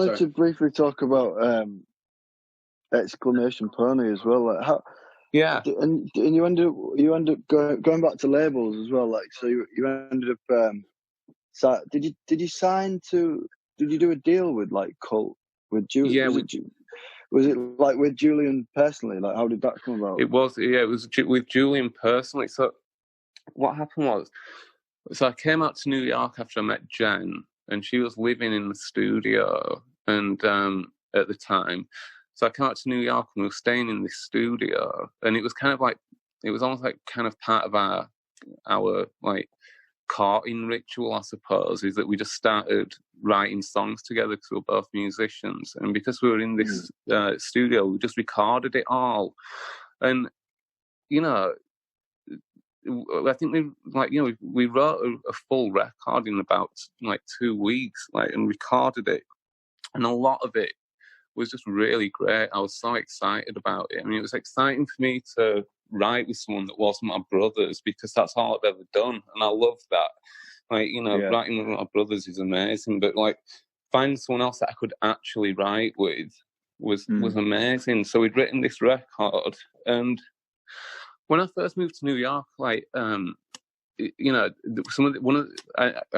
wanted to briefly talk about Exclamation Pony as well. Like how, and you end up going back to labels as well. Like so, you ended up. Did you sign to? Did you do a deal with like Cult with Julian? Yeah, was it like with Julian personally? Like how did that come about? It was with Julian personally. So what happened was, so I came out to New York after I met Jen, and she was living in the studio, and at the time, so I came out to New York and we were staying in this studio, and it was kind of like, it was almost like kind of part of our like courting ritual, I suppose, is that we just started writing songs together because we were both musicians, and because we were in this studio, we just recorded it all, and you know, I think we wrote a full record in about like 2 weeks, and recorded it, and a lot of it was just really great. I was so excited about it. I mean, it was exciting for me to write with someone that wasn't my brothers, because that's all I've ever done, and I love that. Writing with my brothers is amazing, but like finding someone else that I could actually write with was amazing. So we'd written this record, and when I first moved to New York, I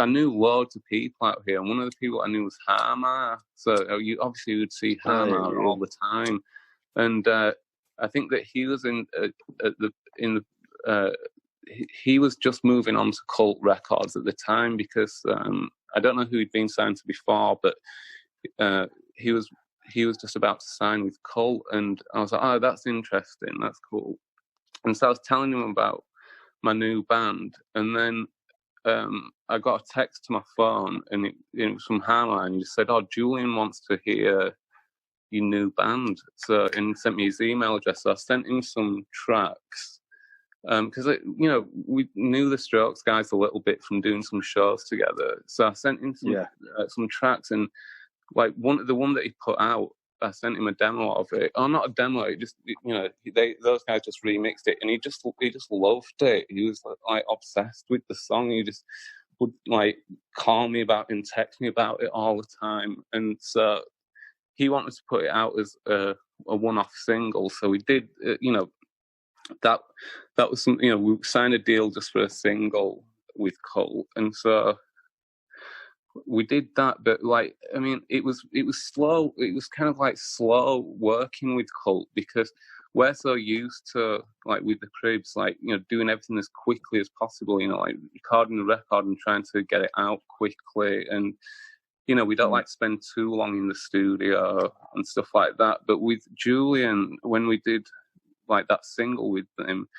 knew loads of people out here, and one of the people I knew was Harmar. So you obviously would see Harmar all the time, and I think that he was he was just moving on to Cult Records at the time, because I don't know who he'd been signed to before, but he was just about to sign with Cult, and I was like, oh, that's interesting, that's cool. And so I was telling him about my new band, and then I got a text to my phone, and it was from Harmar, and he said, oh, Julian wants to hear your new band. So, and he sent me his email address. So I sent him some tracks, because we knew the Strokes guys a little bit from doing some shows together. So I sent him some tracks, and like the one that he put out, I sent him a demo of it. Oh, not a demo. It just, those guys just remixed it, and he just loved it. He was like obsessed with the song. He just would like call me about it and text me about it all the time. And so he wanted to put it out as a one-off single. So we did, that was some, we signed a deal just for a single with Cult, and so we did that. But it was slow. It was kind of like slow working with Cult, because we're so used to, like, with the Cribs, doing everything as quickly as possible, like recording the record and trying to get it out quickly, and we don't like spend too long in the studio and stuff like that. But with Julian, when we did like that single with him,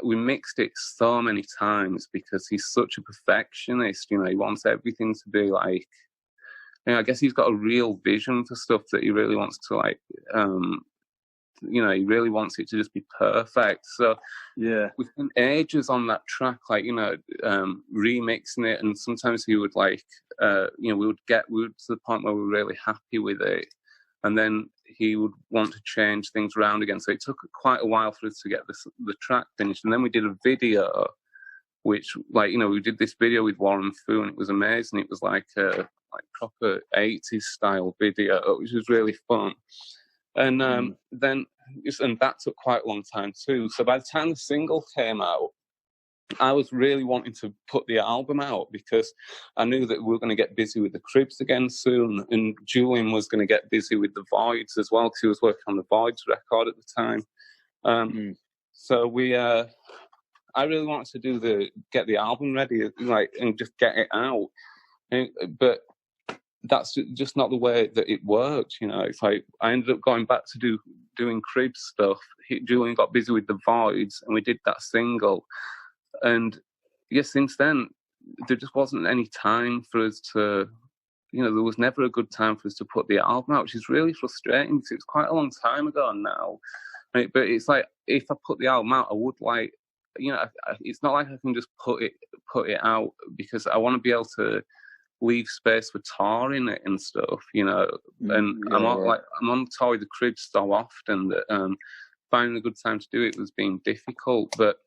we mixed it so many times, because he's such a perfectionist. He wants everything to be like, I guess he's got a real vision for stuff that he really wants to he really wants it to just be perfect. So we spent ages on that track, remixing it, and sometimes he would we would to the point where we were really happy with it, and then he would want to change things around again. So it took quite a while for us to get the track finished. And then we did a video, which, we did this video with Warren Fu, and it was amazing. It was like a proper 80s style video, which was really fun. And then that took quite a long time too. So by the time the single came out, I was really wanting to put the album out, because I knew that we were going to get busy with the Cribs again soon, and Julian was going to get busy with the Voids as well, because he was working on the Voids record at the time. So I really wanted to get the album ready, and just get it out. But that's just not the way that it worked. It's like I ended up going back to doing Cribs stuff. Julian got busy with the Voids, and we did that single. And since then, there just wasn't any time for us to, there was never a good time for us to put the album out, which is really frustrating, because it's quite a long time ago now. Right? But it's like, if I put the album out, I would it's not like I can just put it out, because I want to be able to leave space for touring it and stuff, and I'm on tour with the Cribs so often that finding a good time to do it was being difficult. But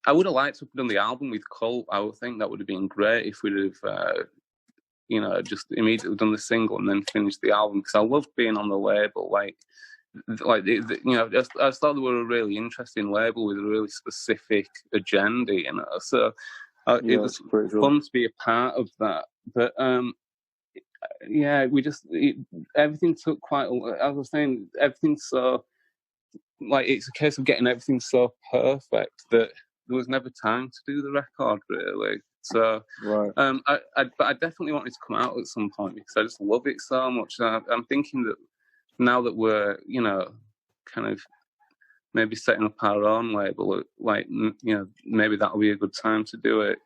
I would have liked to have done the album with Colt. I would think that would have been great if we'd have, just immediately done the single and then finished the album, because I loved being on the label. I just thought they were a really interesting label with a really specific agenda, So it was fun to be a part of that. But everything took quite. I was saying, everything's so. It's a case of getting everything so perfect that there was never time to do the record, really. So, right. But I definitely wanted to come out at some point because I just love it so much. I'm thinking that now that we're, kind of maybe setting up our own label, maybe that'll be a good time to do it.